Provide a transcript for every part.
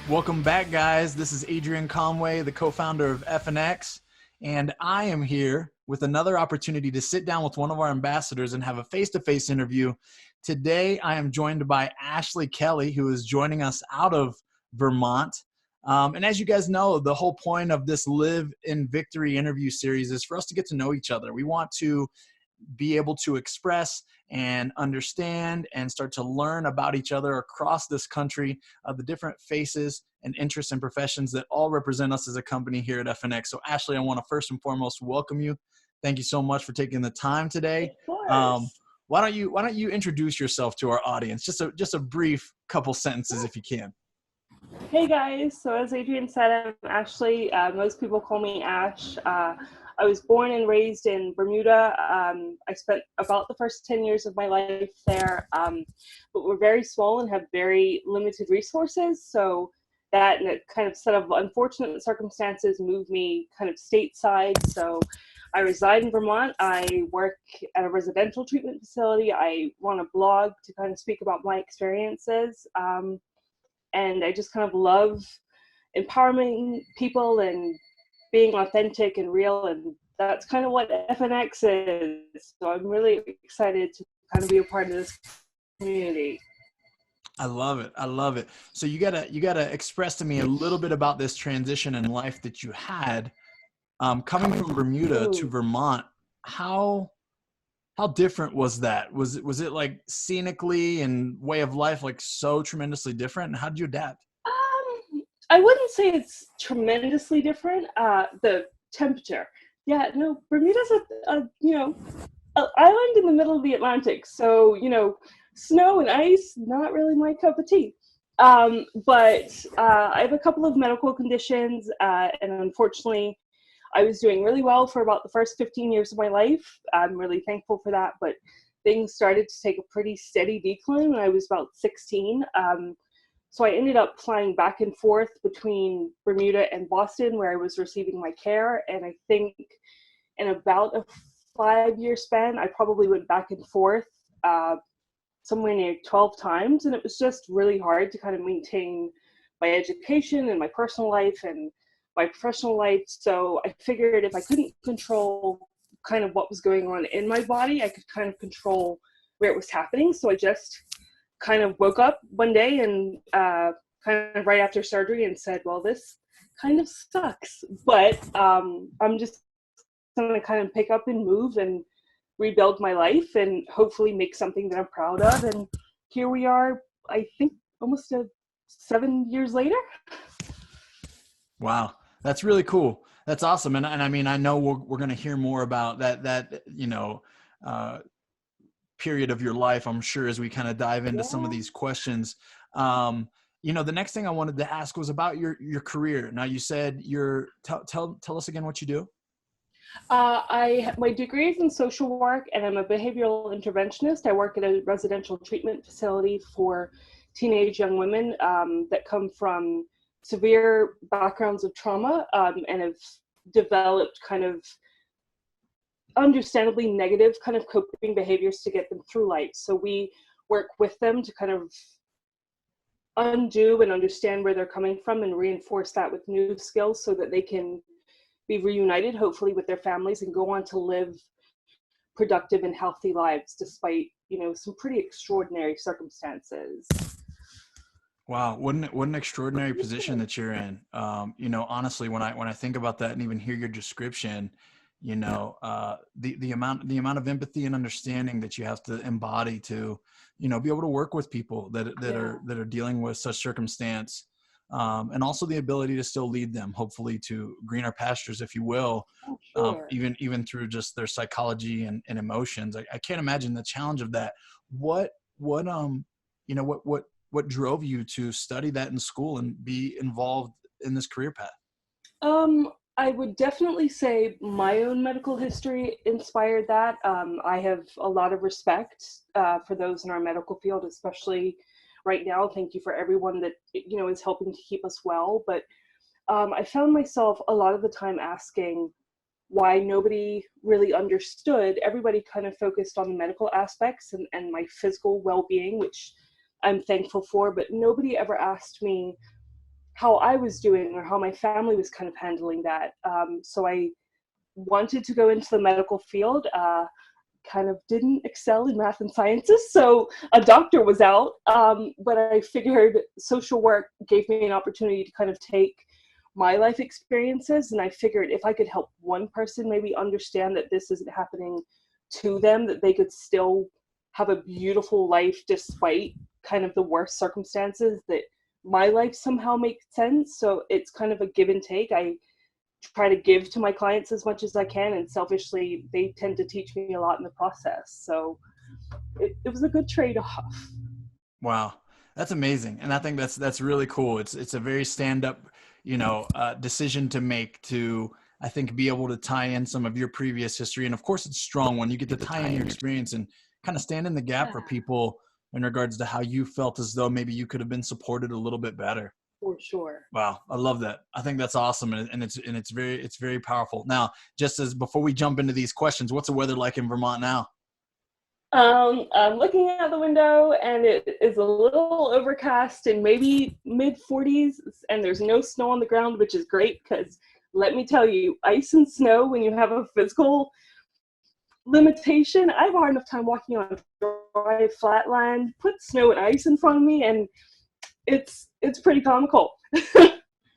Welcome back, guys. This is Adrian Conway, the co-founder of FNX, and I am here with another opportunity to sit down with one of our ambassadors and have a face-to-face interview. Today, I am joined by Ashlee Kelly, who is joining us out of Vermont. And as you guys know, the whole point of this Live in Victory interview series is for us to get to know each other. We want to be able to express and understand and start to learn about each other across this country, the different faces and interests and professions that all represent us as a company here at FNX. So Ashlee, I want to first and foremost welcome you. Thank you so much for taking the time today. Of course. Why don't you introduce yourself to our audience? Just a brief couple sentences if you can. Hey guys, so as Adrian said, I'm Ashlee. Most people call me Ash. I was born and raised in Bermuda. I spent about the first 10 years of my life there, but we're very small and have very limited resources. So that and a kind of set of unfortunate circumstances moved me kind of stateside. So I reside in Vermont. I work at a residential treatment facility. I run a blog to kind of speak about my experiences. And I just kind of love empowering people and being authentic and real, and that's kind of what FNX is. So I'm really excited to kind of be a part of this community. I love it. I love it. So you gotta express to me a little bit about this transition in life that you had, coming from Bermuda to Vermont. How different was that? Was it like scenically and way of life like so tremendously different? And how did you adapt? I wouldn't say it's tremendously different. The temperature, yeah, no, Bermuda's an island in the middle of the Atlantic, so snow and ice, not really my cup of tea. But I have a couple of medical conditions, and unfortunately, I was doing really well for about the first 15 years of my life. I'm really thankful for that, but things started to take a pretty steady decline when I was about 16. So I ended up flying back and forth between Bermuda and Boston, where I was receiving my care. And I think in about a 5-year span, I probably went back and forth somewhere near 12 times. And it was just really hard to kind of maintain my education and my personal life and my professional life. So I figured if I couldn't control kind of what was going on in my body, I could kind of control where it was happening. So I just kind of woke up one day and kind of right after surgery and said, well, this kind of sucks, but I'm just going to kind of pick up and move and rebuild my life and hopefully make something that I'm proud of. And here we are, I think almost 7 years later. Wow. That's really cool. That's awesome. And I mean, I know we're going to hear more about that period of your life, I'm sure, as we kind of dive into some of these questions. The next thing I wanted to ask was about your career. Now you said tell us again what you do. My degree is in social work, and I'm a behavioral interventionist. I work at a residential treatment facility for teenage young women that come from severe backgrounds of trauma and have developed kind of understandably negative kind of coping behaviors to get them through life. So we work with them to kind of undo and understand where they're coming from and reinforce that with new skills so that they can be reunited, hopefully, with their families and go on to live productive and healthy lives despite, some pretty extraordinary circumstances. Wow, what an extraordinary position that you're in. Honestly, when I think about that and even hear your description, the amount of empathy and understanding that you have to embody to, be able to work with people that are dealing with such circumstance, and also the ability to still lead them, hopefully, to greener pastures, if you will, even through just their psychology and emotions. I can't imagine the challenge of that. What drove you to study that in school and be involved in this career path? I would definitely say my own medical history inspired that. I have a lot of respect for those in our medical field, especially right now. Thank you for everyone that, is helping to keep us well. But I found myself a lot of the time asking why nobody really understood. Everybody kind of focused on the medical aspects and my physical well-being, which I'm thankful for, but nobody ever asked me how I was doing or how my family was kind of handling that. So I wanted to go into the medical field, kind of didn't excel in math and sciences, so a doctor was out, but I figured social work gave me an opportunity to kind of take my life experiences, and I figured if I could help one person maybe understand that this isn't happening to them, that they could still have a beautiful life despite kind of the worst circumstances, that my life somehow makes sense. So it's kind of a give and take. I try to give to my clients as much as I can, and selfishly they tend to teach me a lot in the process. So it was a good trade-off. Wow, that's amazing, and I think that's really cool. It's a very stand-up, decision to make, to, I think, be able to tie in some of your previous history, and of course it's strong when you get to tie in your experience and kind of stand in the gap for people in regards to how you felt as though maybe you could have been supported a little bit better. For sure. Wow, I love that. I think that's awesome, and it's very powerful. Now, just as before we jump into these questions, what's the weather like in Vermont now? I'm looking out the window and it is a little overcast and maybe mid 40s, and there's no snow on the ground, which is great because let me tell you, ice and snow, when you have a physical limitation, I have a hard enough time walking on dry flat land. Put snow and ice in front of me and it's pretty comical.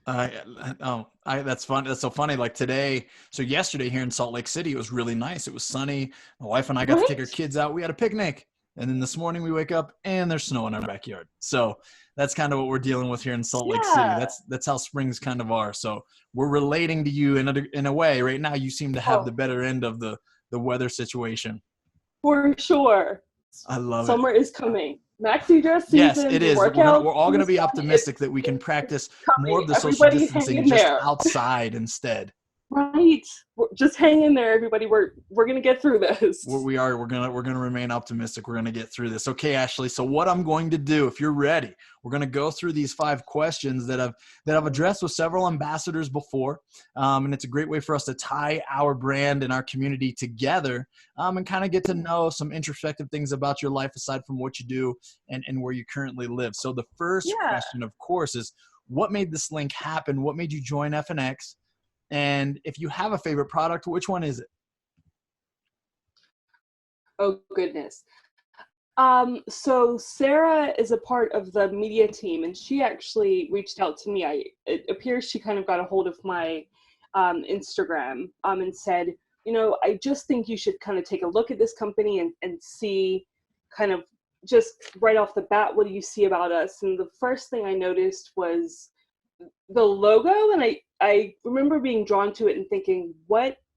That's fun. That's so funny. Like today, so yesterday here in Salt Lake City, it was really nice. It was sunny. My wife and I got to take our kids out. We had a picnic. And then this morning we wake up and there's snow in our backyard. So that's kind of what we're dealing with here in Salt Lake City. That's how springs kind of are. So we're relating to you in a way. Right now, you seem to have the better end of the weather situation. For sure. I love it. Summer is coming. Maxi dress season. Yes, it is. We're all going to be optimistic that we can practice more of the social distancing just outside instead. Right. Just hang in there, everybody. We're going to get through this. We're going to remain optimistic. We're going to get through this. Okay, Ashlee. So what I'm going to do, if you're ready, we're going to go through these 5 questions that I've addressed with several ambassadors before. And it's a great way for us to tie our brand and our community together, and kind of get to know some introspective things about your life aside from what you do and where you currently live. So the first question, of course, is what made this link happen? What made you join FNX? And if you have a favorite product, which one is it? Oh, goodness. So Sarah is a part of the media team, and she actually reached out to me. It appears she kind of got a hold of my Instagram and said, I just think you should kind of take a look at this company and see kind of just right off the bat, what do you see about us? And the first thing I noticed was the logo, and I remember being drawn to it and thinking,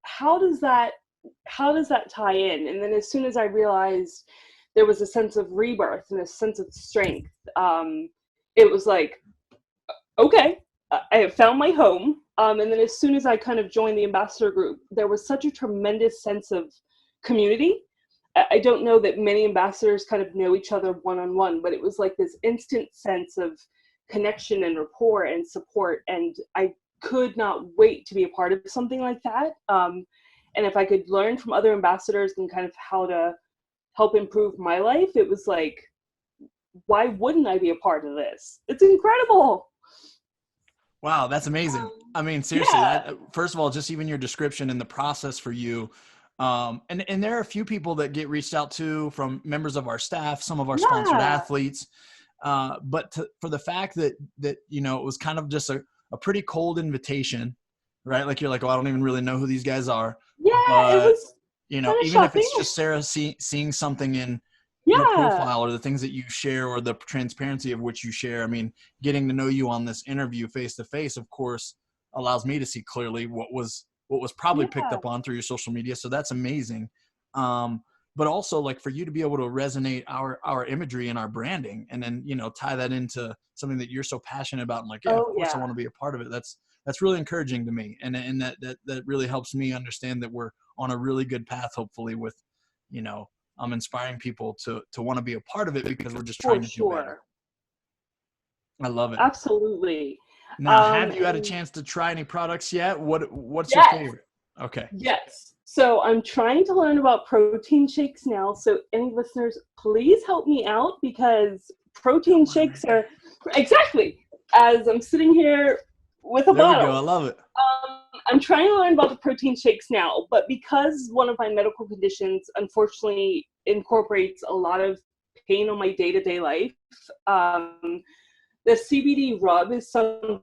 how does that tie in? And then as soon as I realized there was a sense of rebirth and a sense of strength, it was like, okay, I have found my home. And then as soon as I kind of joined the ambassador group, there was such a tremendous sense of community. I don't know that many ambassadors kind of know each other one-on-one, but it was like this instant sense of connection and rapport and support, and I could not wait to be a part of something like that. And if I could learn from other ambassadors and kind of how to help improve my life, it was like, why wouldn't I be a part of this? It's incredible. Wow, that's amazing. I mean, seriously, first of all, just even your description and the process for you. And there are a few people that get reached out to from members of our staff, some of our sponsored athletes. But for the fact that it was kind of just a pretty cold invitation, right? Like you're like, oh, I don't even really know who these guys are. Yeah, but, it was even shocking. if it's just Sarah seeing something in your profile or the things that you share or the transparency of which you share. I mean, getting to know you on this interview face to face, of course, allows me to see clearly what was probably picked up on through your social media. So that's amazing. But also, like, for you to be able to resonate our imagery and our branding, and then tie that into something that you're so passionate about, and like, of course I want to be a part of it. That's really encouraging to me, and that really helps me understand that we're on a really good path, hopefully, with inspiring people to want to be a part of it, because we're just trying to do better. I love it. Absolutely. Now, have you had a chance to try any products yet? What's your favorite? Okay. Yes. So I'm trying to learn about protein shakes now. So any listeners, please help me out, because protein shakes are as I'm sitting here with a There we go. I bottle. love it. I'm trying to learn about the protein shakes now, but because one of my medical conditions unfortunately incorporates a lot of pain on my day-to-day life, the CBD rub is something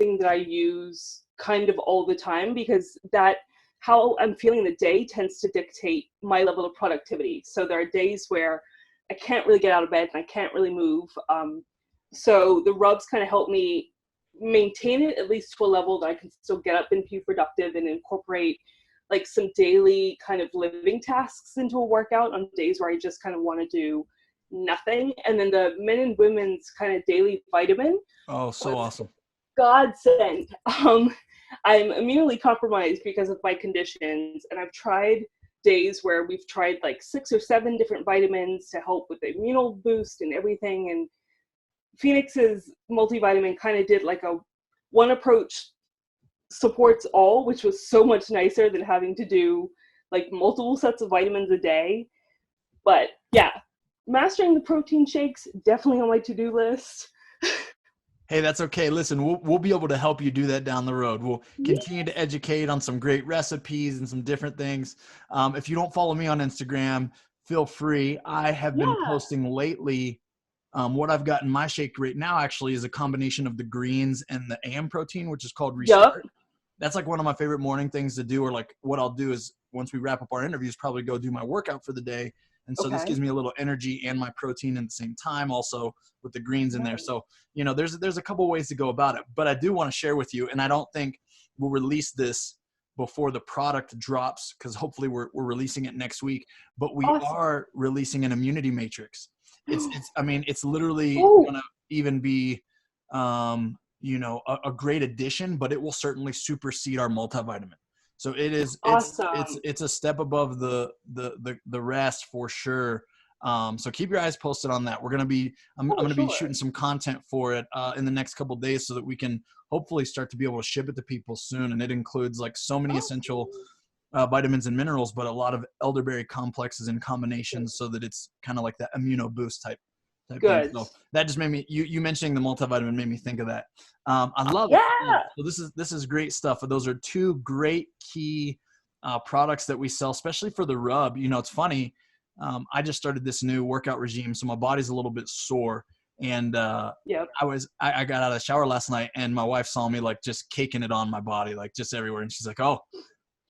that I use kind of all the time because that how I'm feeling the day tends to dictate my level of productivity. So there are days where I can't really get out of bed and I can't really move. So the rubs kind of help me maintain it at least to a level that I can still get up and be productive and incorporate like some daily kind of living tasks into a workout on days where I just kind of want to do nothing. And then the men and women's kind of daily vitamin Oh, so was awesome. godsend. I'm immunely compromised because of my conditions, and I've tried days where we've tried like 6 or 7 different vitamins to help with the immunal boost and everything. And Phoenix's multivitamin kind of did like a one approach supports all, which was so much nicer than having to do like multiple sets of vitamins a day. But yeah, mastering the protein shakes definitely on my to-do list. Hey, that's okay. Listen, we'll be able to help you do that down the road. We'll Yeah. continue to educate on some great recipes and some different things. If you don't follow me on Instagram, feel free. I have been Yeah. posting lately. What I've got in my shake right now actually is a combination of the greens and the AM protein, which is called Yup. Restart. That's like one of my favorite morning things to do. Or like what I'll do is once we wrap up our interviews, probably go do my workout for the day. And so this Okay. gives me a little energy and my protein at the same time, also with the greens in there. Nice. So, there's a couple ways to go about it, but I do want to share with you, and I don't think we'll release this before the product drops because hopefully we're releasing it next week, but we Awesome. are releasing an immunity matrix. I mean, it's literally Oh, going to even be, a great addition, but it will certainly supersede our multivitamin. So awesome. it's a step above the rest for sure. So keep your eyes posted on that. I'm Oh, going to be sure. shooting some content for it in the next couple of days so that we can hopefully start to be able to ship it to people soon. And it includes like so many essential Awesome. vitamins and minerals, but a lot of elderberry complexes in combinations so that it's kind of like that immuno boost type thing. Good. So that just made me, you mentioning the multivitamin made me think of that. I love it. Yeah. So this is great stuff. Those are 2 great key products that we sell, especially for the rub. It's funny. I just started this new workout regime, so my body's a little bit sore. And Yep. I got out of the shower last night, and my wife saw me like just caking it on my body, like just everywhere. And she's like, "Oh,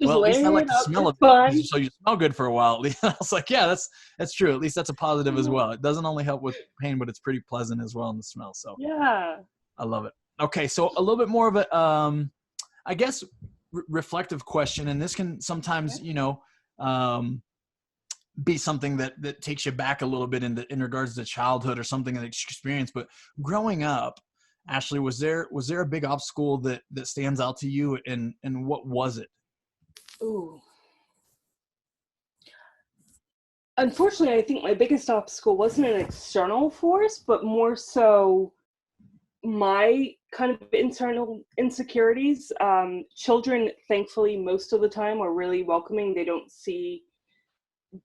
Just well, at least I laying like it the up. smell It's of fun. it, so you smell good for a while." At least I was like, "Yeah, that's true. At least that's a positive as well. It doesn't only help with pain, but it's pretty pleasant as well in the smell." So Yeah. I love it. Okay, so a little bit more of a, I guess, reflective question, and this can sometimes, um, be something that takes you back a little bit in regards to childhood or something that you experienced. But growing up, Ashlee, was there a big obstacle that stands out to you, and what was it? Ooh. Unfortunately, I think my biggest obstacle wasn't an external force, but more so my kind of internal insecurities. Children, thankfully, most of the time are really welcoming. They don't see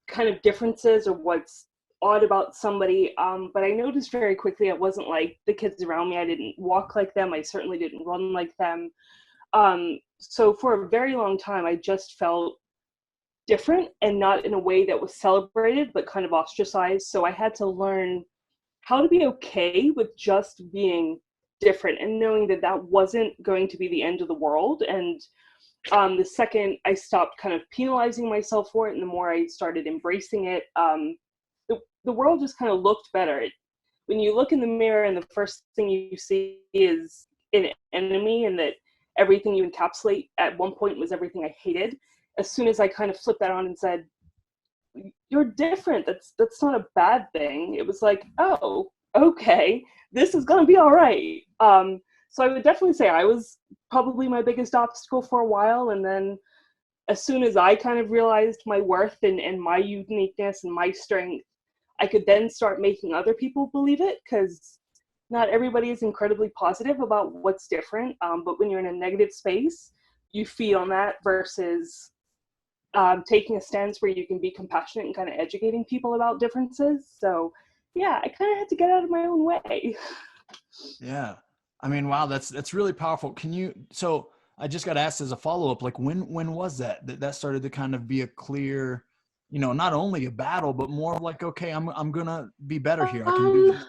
kind of differences or what's odd about somebody. But I noticed very quickly I wasn't like the kids around me. I didn't walk like them. I certainly didn't run like them. So for a very long time, I just felt different and not in a way that was celebrated, but kind of ostracized. So I had to learn how to be okay with just being different and knowing that that wasn't going to be the end of the world. And the second I stopped kind of penalizing myself for it and the more I started embracing it, the world just kind of looked better. When you look in the mirror and the first thing you see is an enemy and that everything you encapsulate at one point was everything I hated, as soon as I kind of flipped that on and said, you're different, that's not a bad thing, it was like, oh, okay, this is gonna be all right. So I would definitely say I was probably my biggest obstacle for a while, and then as soon as I kind of realized my worth and my uniqueness and my strength, I could then start making other people believe it, because not everybody is incredibly positive about what's different, but when you're in a negative space, you feed on that versus taking a stance where you can be compassionate and kind of educating people about differences. So yeah, I kind of had to get out of my own way. Yeah. I mean, wow, that's really powerful. So I just got asked as a follow-up, like when was that started to kind of be a clear, not only a battle, but more of like, okay, I'm gonna be better here. I can do Um, this.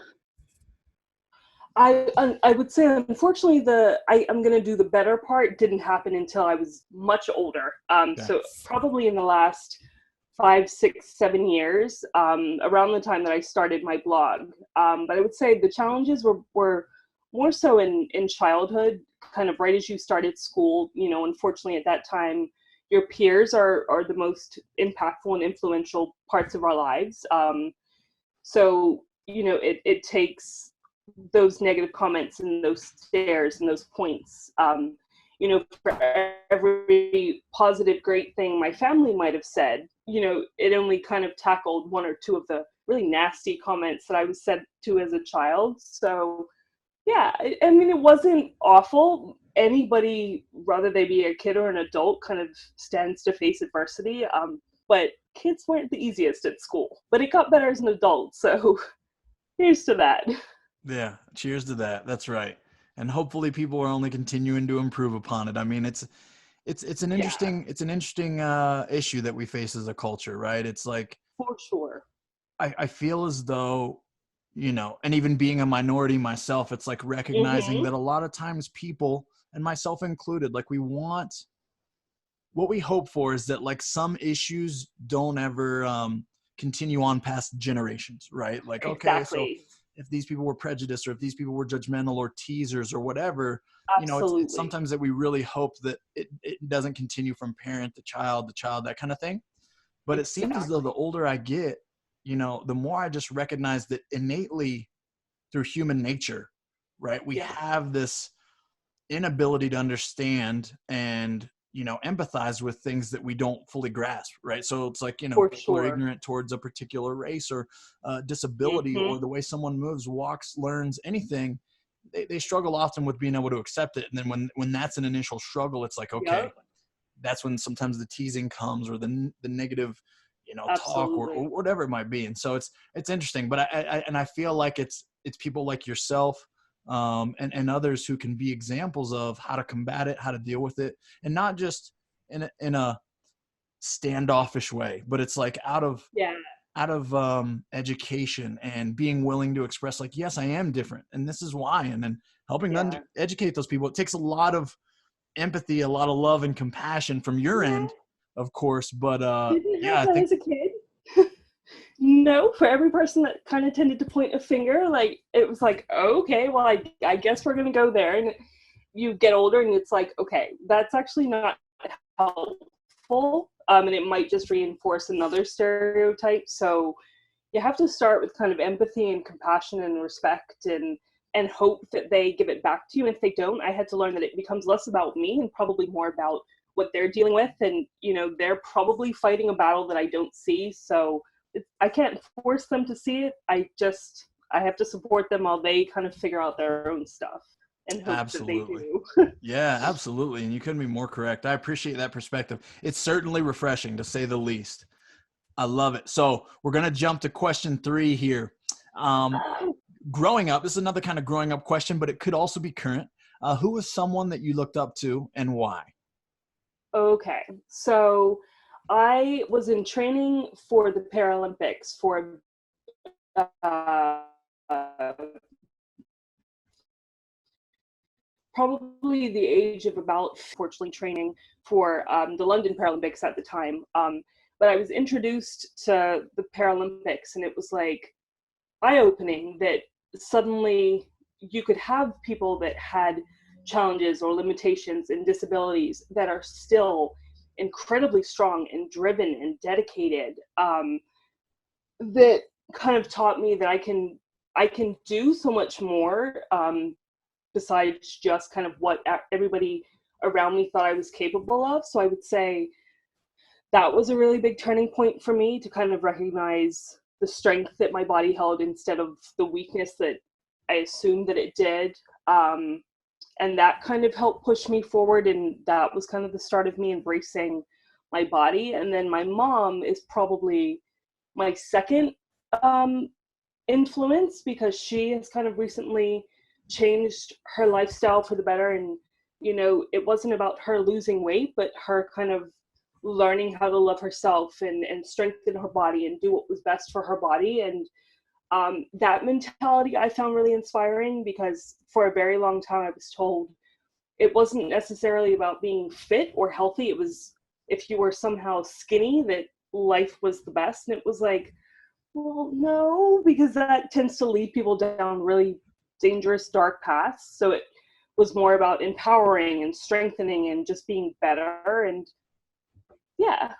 I would say, unfortunately, I'm going to do the better part didn't happen until I was much older. Okay. So probably in the last 5, 6, 7 years, around the time that I started my blog. But I would say the challenges were more so in childhood, kind of right as you started school. Unfortunately, at that time, your peers are the most impactful and influential parts of our lives. So it takes those negative comments and those stares and those points. For every positive, great thing my family might have said, it only kind of tackled one or two of the really nasty comments that I was said to as a child. So, yeah, I mean, it wasn't awful. Anybody, whether they be a kid or an adult, kind of stands to face adversity. But kids weren't the easiest at school. But it got better as an adult. So, here's to that. Yeah. Cheers to that. That's right. And hopefully people are only continuing to improve upon it. I mean, it's an Yeah, interesting issue that we face as a culture, right? It's like for sure. I feel as though, and even being a minority myself, it's like recognizing Mm-hmm. that a lot of times people, and myself included, like what we hope for is that like some issues don't ever continue on past generations, right? Like, okay, so Exactly. if these people were prejudiced or if these people were judgmental or teasers or whatever, it's Absolutely. sometimes that we really hope that it doesn't continue from parent to child, that kind of thing. But it seems as though the Exactly. older I get, the more I just recognize that innately through human nature, right, we Yeah, have this inability to understand and empathize with things that we don't fully grasp, right? So it's like, for people are sure. ignorant towards a particular race or disability or Mm-hmm. the way someone moves, walks, learns, anything. They struggle often with being able to accept it, and then when that's an initial struggle, it's like, okay, Yep. that's when sometimes the teasing comes or the negative talk or Absolutely. whatever it might be. And so it's interesting, but I feel like it's people like yourself, and others who can be examples of how to combat it, how to deal with it, and not just in a standoffish way, but it's like Yeah. out of education and being willing to express like, yes, I am different and this is why, and then helping them to Yeah. educate those people. It takes a lot of empathy, a lot of love and compassion from your Yeah. end, of course. But Didn't yeah, have I that think as a kid. No, for every person that kind of tended to point a finger, like it was like, oh, okay, well, I guess we're gonna go there. And you get older, and it's like, okay, that's actually not helpful, and it might just reinforce another stereotype. So you have to start with kind of empathy and compassion and respect, and hope that they give it back to you. And if they don't, I had to learn that it becomes less about me and probably more about what they're dealing with. And they're probably fighting a battle that I don't see. So I can't force them to see it. I have to support them while they kind of figure out their own stuff and hope that they absolutely. do. Yeah, absolutely. And you couldn't be more correct. I appreciate that perspective. It's certainly refreshing to say the least. I love it. So we're going to jump to question 3 here. Um, Growing up, this is another kind of growing up question, but it could also be current. Who was someone that you looked up to and why? Okay, so I was in training for the Paralympics for uh, probably the age of about, fortunately, training for the London Paralympics at the time. But I was introduced to the Paralympics, and it was like eye-opening that suddenly you could have people that had challenges or limitations and disabilities that are still incredibly strong and driven and dedicated. That kind of taught me that I can do so much more, besides just kind of what everybody around me thought I was capable of. So I would say that was a really big turning point for me, to kind of recognize the strength that my body held instead of the weakness that I assumed that it did. Um, and that kind of helped push me forward. And that was kind of the start of me embracing my body. And then my mom is probably my second um, influence, because she has kind of recently changed her lifestyle for the better. And, you know, it wasn't about her losing weight, but her kind of learning how to love herself and strengthen her body and do what was best for her body. And that mentality I found really inspiring, because for a very long time I was told it wasn't necessarily about being fit or healthy. It was if you were somehow skinny that life was the best. And it was like, well, no, because that tends to lead people down really dangerous, dark paths. So it was more about empowering and strengthening and just being better. And yeah,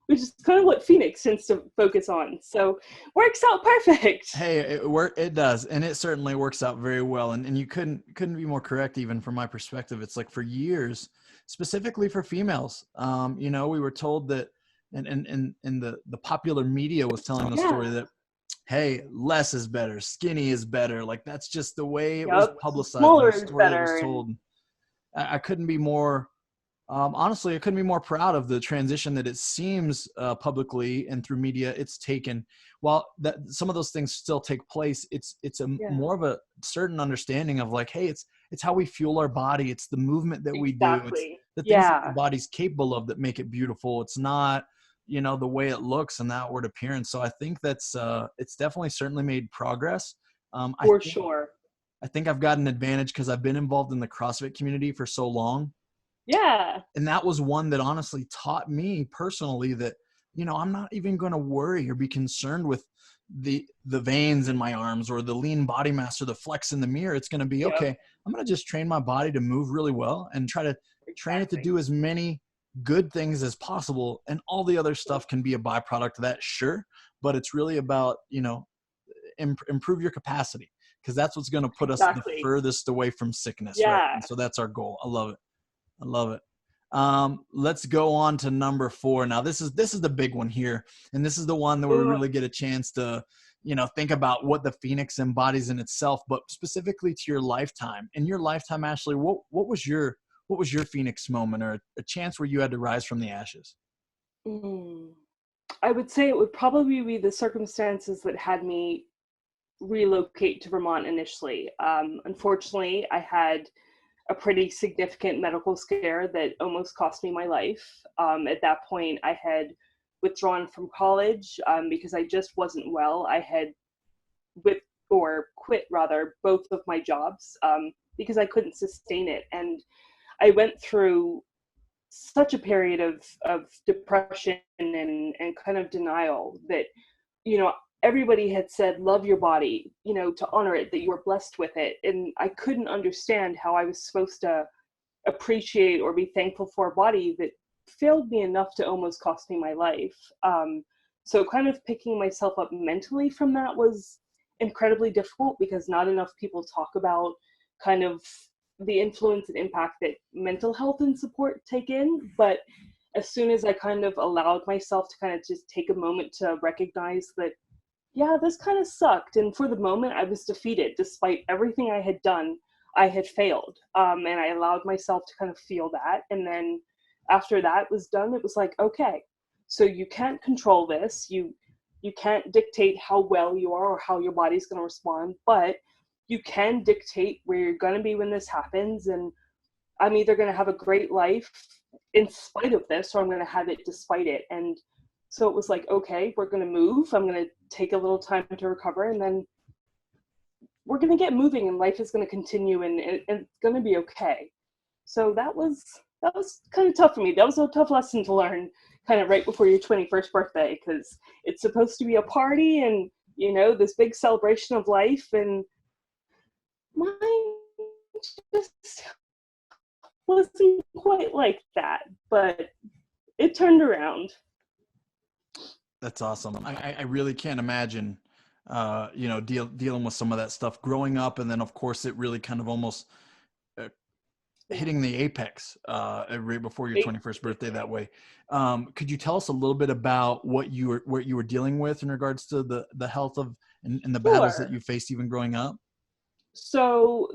which is kind of what Phoenix tends to focus on. So works out perfect. Hey, it does, and it certainly works out very well. And you couldn't be more correct, even from my perspective. It's like for years, specifically for females, you know, we were told that, and the popular media was telling the story that, hey, less is better, skinny is better. Like that's just the way it was publicized, Smaller the is story that was better. told. I couldn't be more. Honestly, I couldn't be more proud of the transition that it seems publicly and through media it's taken. While that some of those things still take place, it's more of a certain understanding of like, hey, it's how we fuel our body. It's the movement that we do. It's the things that your body's capable of that make it beautiful. It's not, you know, the way it looks and the outward appearance. So I think that's it's definitely certainly made progress. For sure. I think I've got an advantage because I've been involved in the CrossFit community for so long. Yeah. And that was one that honestly taught me personally that, you know, I'm not even going to worry or be concerned with the veins in my arms or the lean body mass or the flex in the mirror. It's going to be, okay, I'm going to just train my body to move really well and try to train it to do as many good things as possible. And all the other stuff can be a byproduct of that, sure. But it's really about, you know, improve your capacity, because that's what's going to put us the furthest away from sickness. Right? And so that's our goal. I love it. I love it. Let's go on to number 4. Now this is the big one here. And this is the one that we really get a chance to, you know, think about what the Phoenix embodies in itself, but specifically to your lifetime. In your lifetime, Ashlee, what was your Phoenix moment, or a chance where you had to rise from the ashes? I would say it would probably be the circumstances that had me relocate to Vermont initially. Unfortunately, I had a pretty significant medical scare that almost cost me my life. At that point, I had withdrawn from college because I just wasn't well. I had quit rather both of my jobs because I couldn't sustain it. And I went through such a period of depression and kind of denial that, you know, everybody had said, love your body, you know, to honor it, that you were blessed with it. And I couldn't understand how I was supposed to appreciate or be thankful for a body that failed me enough to almost cost me my life. So kind of picking myself up mentally from that was incredibly difficult, because not enough people talk about kind of the influence and impact that mental health and support take in. But as soon as I kind of allowed myself to kind of just take a moment to recognize that, yeah, this kind of sucked. And for the moment, I was defeated. Despite everything I had done, I had failed. And I allowed myself to kind of feel that. And then after that was done, it was like, okay, so you can't control this. You can't dictate how well you are or how your body's going to respond, but you can dictate where you're going to be when this happens. And I'm either going to have a great life in spite of this, or I'm going to have it despite it. And so it was like, okay, we're going to move. I'm going to take a little time to recover, and then we're going to get moving, and life is going to continue, and it's going to be okay. So that was kind of tough for me. That was a tough lesson to learn kind of right before your 21st birthday, because it's supposed to be a party and, you know, this big celebration of life, and mine just wasn't quite like that, but it turned around. That's awesome. I really can't imagine, you know, dealing with some of that stuff growing up. And then of course it really kind of almost hitting the apex right before your 21st birthday that way. Could you tell us a little bit about what you were dealing with in regards to the health of and the battles that you faced even growing up? So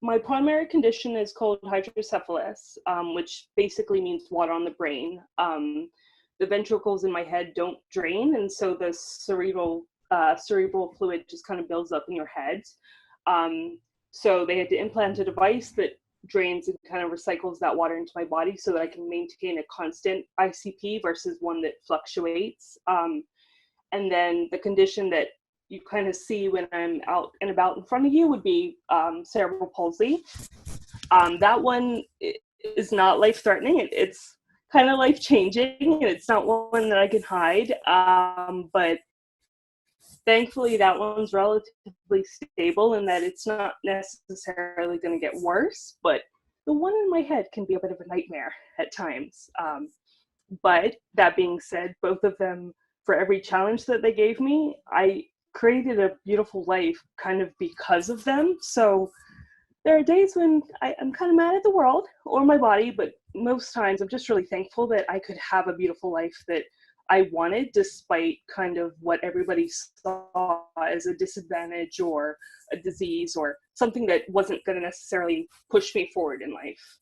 my primary condition is called hydrocephalus, which basically means water on the brain. The ventricles in my head don't drain, and so the cerebral fluid just kind of builds up in your head. So they had to implant a device that drains and kind of recycles that water into my body so that I can maintain a constant ICP versus one that fluctuates. And then the condition that you kind of see when I'm out and about in front of you would be cerebral palsy. That one is not life-threatening. It's kind of life-changing, and it's not one that I can hide. But thankfully, that one's relatively stable in that it's not necessarily going to get worse. But the one in my head can be a bit of a nightmare at times. But that being said, both of them, for every challenge that they gave me, I created a beautiful life kind of because of them. So there are days when I'm kind of mad at the world or my body, but most times I'm just really thankful that I could have a beautiful life that I wanted, despite kind of what everybody saw as a disadvantage or a disease or something that wasn't going to necessarily push me forward in life.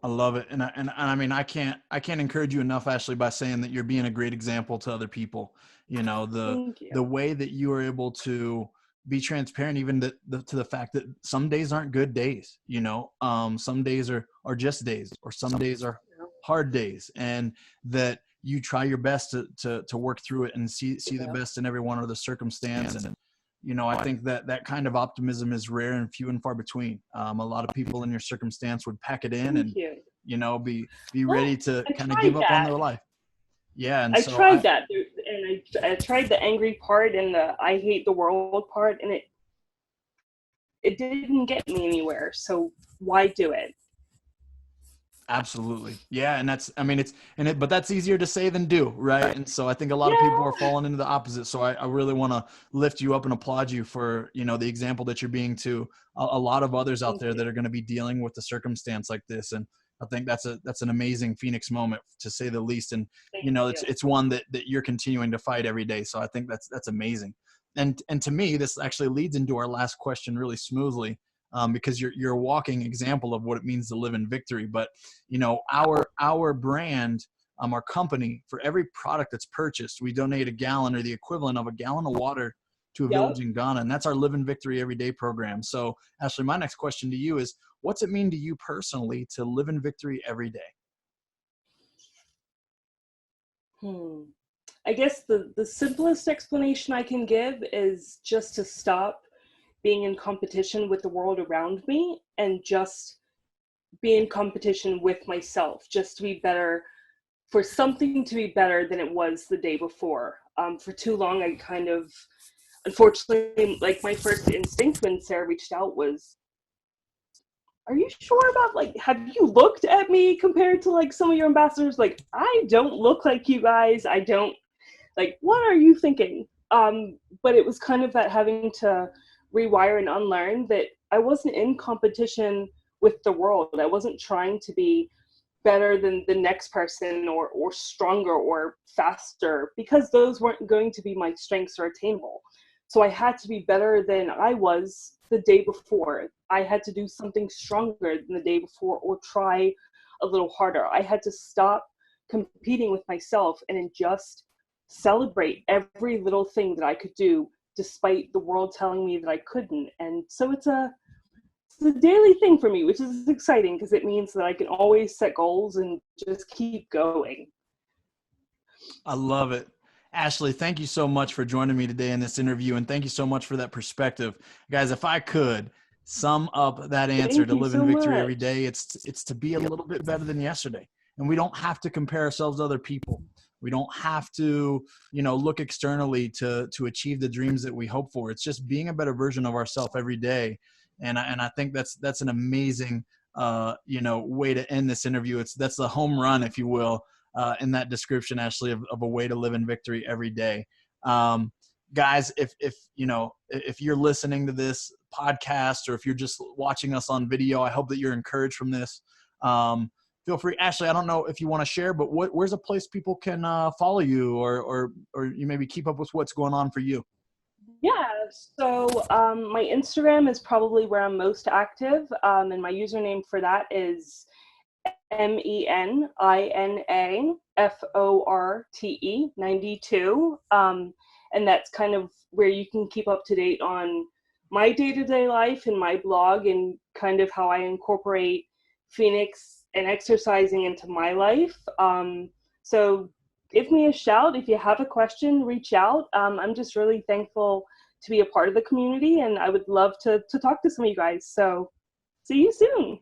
I love it. And I mean, I can't encourage you enough, Ashlee, by saying that you're being a great example to other people. You know, Thank you. the way that you are able to be transparent, even to the fact that some days aren't good days, you know, some days are just days, or some days are hard days, and that you try your best to work through it and see the best in everyone under the circumstance. And, you know, I think that kind of optimism is rare and few and far between. A lot of people in your circumstance would pack it in and, you know, be ready to kind of give up on their life. Yeah. And I so tried that, and I tried the angry part and the I hate the world part, and it didn't get me anywhere. So why do it? Absolutely. Yeah. And that's, I mean, but that's easier to say than do. Right. And so I think a lot of people are falling into the opposite. So I really want to lift you up and applaud you for, you know, the example that you're being to a lot of others out there that are going to be dealing with a circumstance like this. And I think that's an amazing Phoenix moment, to say the least. And, you know, it's one that you're continuing to fight every day. So I think that's amazing. And to me, this actually leads into our last question really smoothly. Because you're a walking example of what it means to live in victory. But, you know, our brand, our company, for every product that's purchased, we donate a gallon or the equivalent of a gallon of water to a village in Ghana. And that's our Live in Victory Everyday program. So, Ashlee, my next question to you is, what's it mean to you personally to live in victory every day? I guess the simplest explanation I can give is just to stop being in competition with the world around me and just be in competition with myself, just to be better, for something to be better than it was the day before. For too long, I kind of, unfortunately, like my first instinct when Sarah reached out was, are you sure about, like, have you looked at me compared to like some of your ambassadors? Like, I don't look like you guys. I don't, like, what are you thinking? But it was kind of that having to rewire and unlearn that I wasn't in competition with the world. I wasn't trying to be better than the next person or stronger or faster, because those weren't going to be my strengths or attainable. So I had to be better than I was the day before. I had to do something stronger than the day before, or try a little harder. I had to stop competing with myself and just celebrate every little thing that I could do, despite the world telling me that I couldn't. And so it's a daily thing for me, which is exciting because it means that I can always set goals and just keep going. I love it. Ashlee, thank you so much for joining me today in this interview, and thank you so much for that perspective. Guys, if I could sum up that answer to live in victory every day, it's to be a little bit better than yesterday. And we don't have to compare ourselves to other people. We don't have to, you know, look externally to achieve the dreams that we hope for. It's just being a better version of ourselves every day. And I think that's an amazing, you know, way to end this interview. That's the home run, if you will, in that description, Ashlee, of a way to live in victory every day. Guys, if you know, if you're listening to this podcast, or if you're just watching us on video, I hope that you're encouraged from this. Feel free, Ashlee, I don't know if you want to share, but where's a place people can follow you, or you maybe keep up with what's going on for you? Yeah, so my Instagram is probably where I'm most active, and my username for that is MENINAFORTE 92. And that's kind of where you can keep up to date on my day-to-day life and my blog and kind of how I incorporate Phoenix and exercising into my life. So give me a shout. If you have a question, reach out. I'm just really thankful to be a part of the community, and I would love to talk to some of you guys. So see you soon.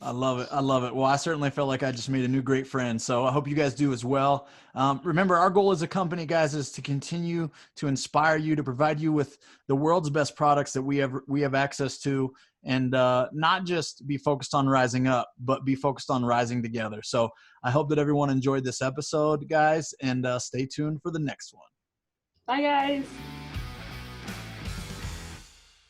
I love it. I love it. Well, I certainly felt like I just made a new great friend. So I hope you guys do as well. Remember, our goal as a company, guys, is to continue to inspire you, to provide you with the world's best products that we have access to, and not just be focused on rising up, but be focused on rising together. So I hope that everyone enjoyed this episode, guys, and stay tuned for the next one. Bye, guys.